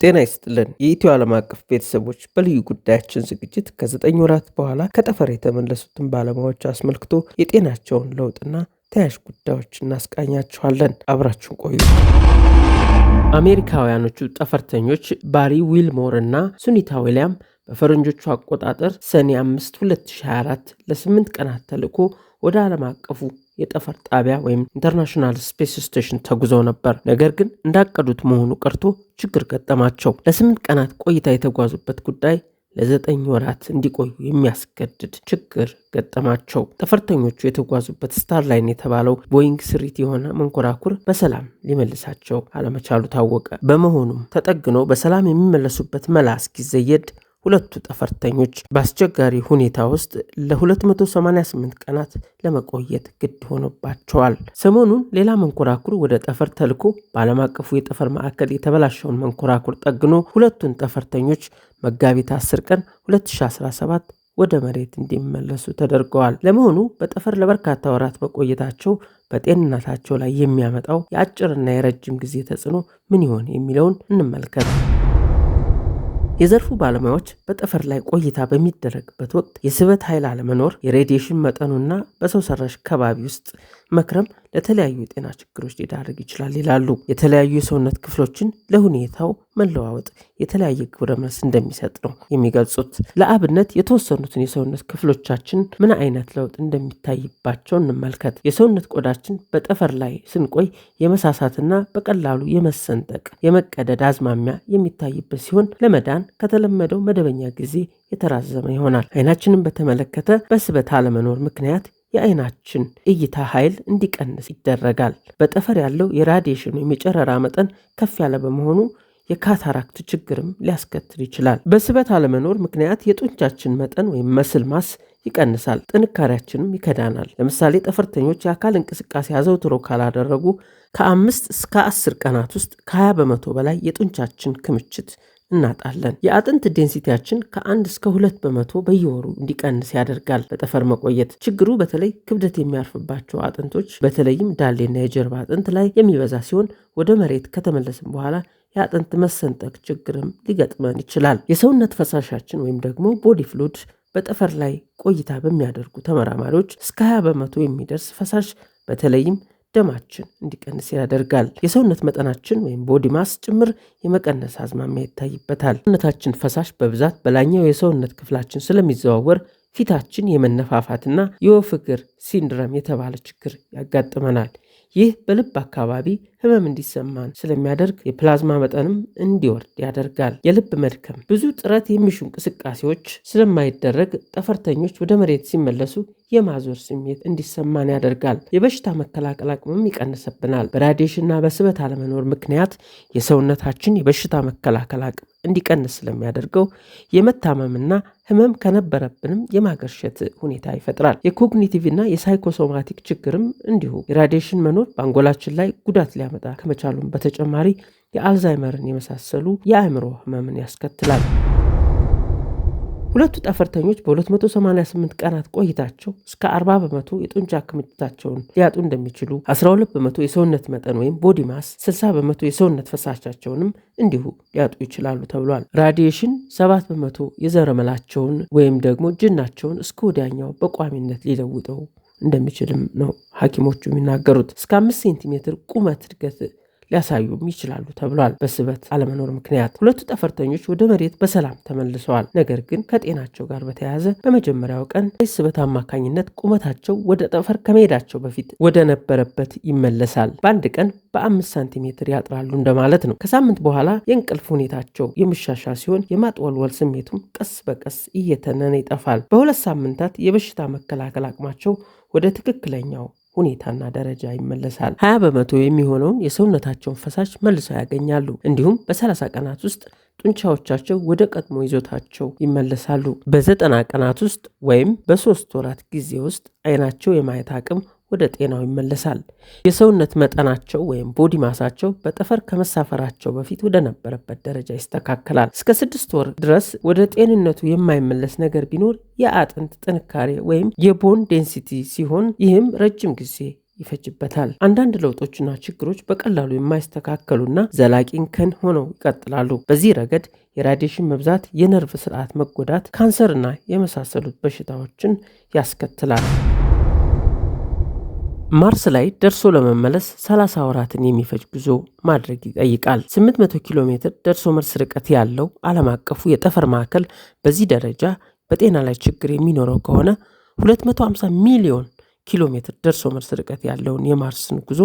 ጤና ይስጥልን የኢትዮ ዓለም አቀፍ ቤተሰቦች በልዩ ጉዳያችን ዝግጅት ከ9 ወራት በኋላ ከጠፈር የተመለሱትን ባለሙያዎች አስመልክቶ የጤናቸውን ለውጥና ተያያዥ ጉዳዮች እናስቃኛችኋለን። አብራችሁን ቆዩ። አሜሪካውያኖቹ ጠፈርተኞች ባሪ ዊልሞር እና ሱኒታ ዊሊያም በፈረንጆቹ አቆጣጠር ሰኔ 5 2024 ለ8 ቀናት ተልዕኮ ወደ ዓለም አቀፉ የጠፈር ጣቢያ ወይም ኢንተርናሽናል ስፔስ ስቴሽን ተጉዘው ነበር። ነገር ግን እንዳቀዱት መሆኑ ቀርቶ ችግር ገጠማቸው። ለ8 ቀናት ቆይታ የተጓዙበት ጉዳይ ለ9 ወራት እንዲቆዩ የሚያስገድድ ችግር ገጠማቸው። ጠፈርተኞቹ የተጓዙበት ስታርላይን የተባለው ቦይንግ ስሪት የሆነ መንኮራኩር በሰላም ሊመልሳቸው አለመቻሉ ታወቀ። በመሆኑም ተጠግነው በሰላም የሚመለሱበት መላ እስኪዘየድ ሁለቱ ጠፈርተኞች በአስቸጋሪ ሁኔታ ውስጥ ለ288 ቀናት ለመቆየት ግድ ሆኖባቸዋል። ሰሞኑን ሌላ መንኮራኩር ወደ ጠፈር ተልኮ በዓለም አቀፉ የጠፈር ማዕከል የተበላሸውን መንኮራኩር ጠግኖ ሁለቱን ጠፈርተኞች መጋቢት 10 ቀን 2017 ወደ መሬት እንዲመለሱ ተደርገዋል። ለመሆኑ በጠፈር ለበርካታ ወራት መቆየታቸው በጤንነታቸው ላይ የሚያመጣው የአጭርና የረጅም ጊዜ ተጽዕኖ ምን ይሆን የሚለውን እንመልከት። የዘርፉ ባለሙያዎች በጠፈር ላይ ቆይታ በሚደረግበት ወቅት የስበት ኃይል አለመኖር፣ የሬዲዬሽን መጠኑና በሰው ሰራሽ ከባቢ ውስጥ መክረም ለተለያዩ የጤና ችግሮች ሊዳርግ ይችላል ይላሉ። የተለያዩ የሰውነት ክፍሎችን ለሁኔታው መለዋወጥ የተለያየ ግብረ መልስ እንደሚሰጥ ነው የሚገልጹት። ለአብነት የተወሰኑትን የሰውነት ክፍሎቻችን ምን አይነት ለውጥ እንደሚታይባቸው እንመልከት። የሰውነት ቆዳችን በጠፈር ላይ ስንቆይ የመሳሳትና በቀላሉ የመሰንጠቅ የመቀደድ አዝማሚያ የሚታይበት ሲሆን ለመዳን ከተለመደው መደበኛ ጊዜ የተራዘመ ይሆናል። አይናችንን በተመለከተ በስበት አለመኖር ምክንያት የአይናችን እይታ ኃይል እንዲቀንስ ይደረጋል። በጠፈር ያለው የራዲዬሽን ወይም የጨረራ መጠን ከፍ ያለ በመሆኑ የካታራክት ችግርም ሊያስከትል ይችላል። በስበት አለመኖር ምክንያት የጡንቻችን መጠን ወይም መስል ማስ ይቀንሳል፣ ጥንካሬያችንም ይከዳናል። ለምሳሌ ጠፈርተኞች የአካል እንቅስቃሴ አዘውትሮ ካላደረጉ ከ5 እስከ 10 ቀናት ውስጥ ከ20 በመቶ በላይ የጡንቻችን ክምችት እናጣለን። የአጥንት ዴንሲቲያችን ከ1 እስከ 2 በመቶ በየወሩ እንዲቀንስ ያደርጋል። በጠፈር መቆየት ችግሩ በተለይ ክብደት የሚያርፍባቸው አጥንቶች በተለይም ዳሌና የጀርባ አጥንት ላይ የሚበዛ ሲሆን ወደ መሬት ከተመለስን በኋላ የአጥንት መሰንጠቅ ችግርም ሊገጥመን ይችላል። የሰውነት ፈሳሻችን ወይም ደግሞ ቦዲ ፍሉድ በጠፈር ላይ ቆይታ በሚያደርጉ ተመራማሪዎች እስከ 20 በመቶ የሚደርስ ፈሳሽ በተለይም ደማችን እንዲቀንስ ያደርጋል። የሰውነት መጠናችን ወይም ቦዲ ማስ ጭምር የመቀነስ አዝማሚያ ይታይበታል። ሰውነታችን ፈሳሽ በብዛት በላይኛው የሰውነት ክፍላችን ስለሚዘዋወር ፊታችን የመነፋፋትና የወፍ እግር ሲንድረም የተባለ ችግር ያጋጥመናል። ይህ በልብ አካባቢ ህመም እንዲሰማን ስለሚያደርግ የፕላዝማ መጠንም እንዲወርድ ያደርጋል። የልብ መድከም፣ ብዙ ጥረት የሚሹ እንቅስቃሴዎች ስለማይደረግ ጠፈርተኞች ወደ መሬት ሲመለሱ የማዞር ስሜት እንዲሰማን ያደርጋል። የበሽታ መከላከል አቅምም ይቀንስብናል። በራዲዬሽንና በስበት አለመኖር ምክንያት የሰውነታችን የበሽታ መከላከል አቅም እንዲቀንስ ስለሚያደርገው የመታመምና ህመም ከነበረብንም የማገርሸት ሁኔታ ይፈጥራል። የኮግኒቲቭና የሳይኮሶማቲክ ችግርም እንዲሁ። የራዲዬሽን መኖር በአንጎላችን ላይ ጉዳት ሊያመጣ ከመቻሉም በተጨማሪ የአልዛይመርን የመሳሰሉ የአእምሮ ህመምን ያስከትላል። ሁለቱ ጠፈርተኞች በ288 ቀናት ቆይታቸው እስከ 40 በመቶ የጡንቻ ክምችታቸውን ሊያጡ እንደሚችሉ፣ 12 በመቶ የሰውነት መጠን ወይም ቦዲ ማስ፣ 60 በመቶ የሰውነት ፈሳሻቸውንም እንዲሁ ሊያጡ ይችላሉ ተብሏል። ራዲዬሽን 7 በመቶ የዘረመላቸውን ወይም ደግሞ ጅናቸውን እስከ ወዲያኛው በቋሚነት ሊለውጠው እንደሚችልም ነው ሐኪሞቹ የሚናገሩት። እስከ 5 ሴንቲሜትር ቁመት እድገት ሊያሳዩም ይችላሉ ተብሏል። በስበት አለመኖር ምክንያት ሁለቱ ጠፈርተኞች ወደ መሬት በሰላም ተመልሰዋል። ነገር ግን ከጤናቸው ጋር በተያያዘ በመጀመሪያው ቀን ስበት አማካኝነት ቁመታቸው ወደ ጠፈር ከመሄዳቸው በፊት ወደ ነበረበት ይመለሳል። በአንድ ቀን በ5 ሳንቲሜትር ያጥራሉ እንደማለት ነው። ከሳምንት በኋላ የእንቅልፍ ሁኔታቸው የሚሻሻል ሲሆን የማጥወልወል ስሜቱም ቀስ በቀስ እየተነነ ይጠፋል። በ2 ሳምንታት የበሽታ መከላከል አቅማቸው ወደ ትክክለኛው ሁኔታና ደረጃ ይመለሳል። 20 በመቶ የሚሆነውን የሰውነታቸውን ፈሳሽ መልሰው ያገኛሉ። እንዲሁም በ30 ቀናት ውስጥ ጡንቻዎቻቸው ወደ ቀድሞ ይዞታቸው ይመለሳሉ። በ90 ቀናት ውስጥ ወይም በ3 ወራት ጊዜ ውስጥ አይናቸው የማየት አቅም ወደ ጤናው ይመለሳል። የሰውነት መጠናቸው ወይም ቦዲ ማሳቸው በጠፈር ከመሳፈራቸው በፊት ወደ ነበረበት ደረጃ ይስተካከላል። እስከ 6 ወር ድረስ ወደ ጤንነቱ የማይመለስ ነገር ቢኖር የአጥንት ጥንካሬ ወይም የቦን ዴንሲቲ ሲሆን ይህም ረጅም ጊዜ ይፈጅበታል። አንዳንድ ለውጦችና ችግሮች በቀላሉ የማይስተካከሉና ዘላቂ እንከን ሆነው ይቀጥላሉ። በዚህ ረገድ የራዲዬሽን መብዛት የነርቭ ስርዓት መጎዳት፣ ካንሰርና የመሳሰሉት በሽታዎችን ያስከትላል። ማርስ ላይ ደርሶ ለመመለስ 30 ወራትን የሚፈጅ ጉዞ ማድረግ ይጠይቃል። 800 ኪሎ ሜትር ደርሶ መልስ ርቀት ያለው ዓለም አቀፉ የጠፈር ማዕከል በዚህ ደረጃ በጤና ላይ ችግር የሚኖረው ከሆነ 250 ሚሊዮን ኪሎ ሜትር ደርሶ መልስ ርቀት ያለውን የማርስን ጉዞ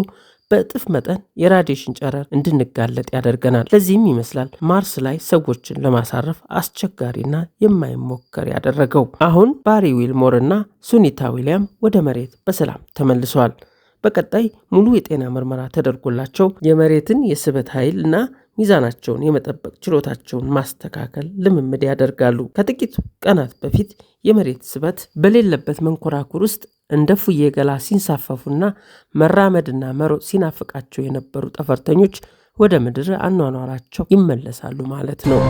በእጥፍ መጠን የራዲዬሽን ጨረር እንድንጋለጥ ያደርገናል። ለዚህም ይመስላል ማርስ ላይ ሰዎችን ለማሳረፍ አስቸጋሪና የማይሞከር ያደረገው። አሁን ባሪ ዊልሞር እና ሱኒታ ዊሊያም ወደ መሬት በሰላም ተመልሰዋል። በቀጣይ ሙሉ የጤና ምርመራ ተደርጎላቸው የመሬትን የስበት ኃይል እና ሚዛናቸውን የመጠበቅ ችሎታቸውን ማስተካከል ልምምድ ያደርጋሉ። ከጥቂት ቀናት በፊት የመሬት ስበት በሌለበት መንኮራኩር ውስጥ እንደ ፉዬ ገላ ሲንሳፈፉና መራመድና መሮጥ ሲናፍቃቸው የነበሩ ጠፈርተኞች ወደ ምድር አኗኗራቸው ይመለሳሉ ማለት ነው።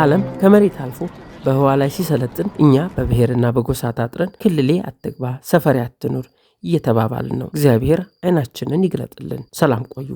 ዓለም ከመሬት አልፎ በህዋ ላይ ሲሰለጥን እኛ በብሔርና በጎሳ ታጥረን ክልሌ አትግባ፣ ሰፈሬ አትኑር እየተባባልን ነው። እግዚአብሔር አይናችንን ይግለጥልን። ሰላም ቆዩ።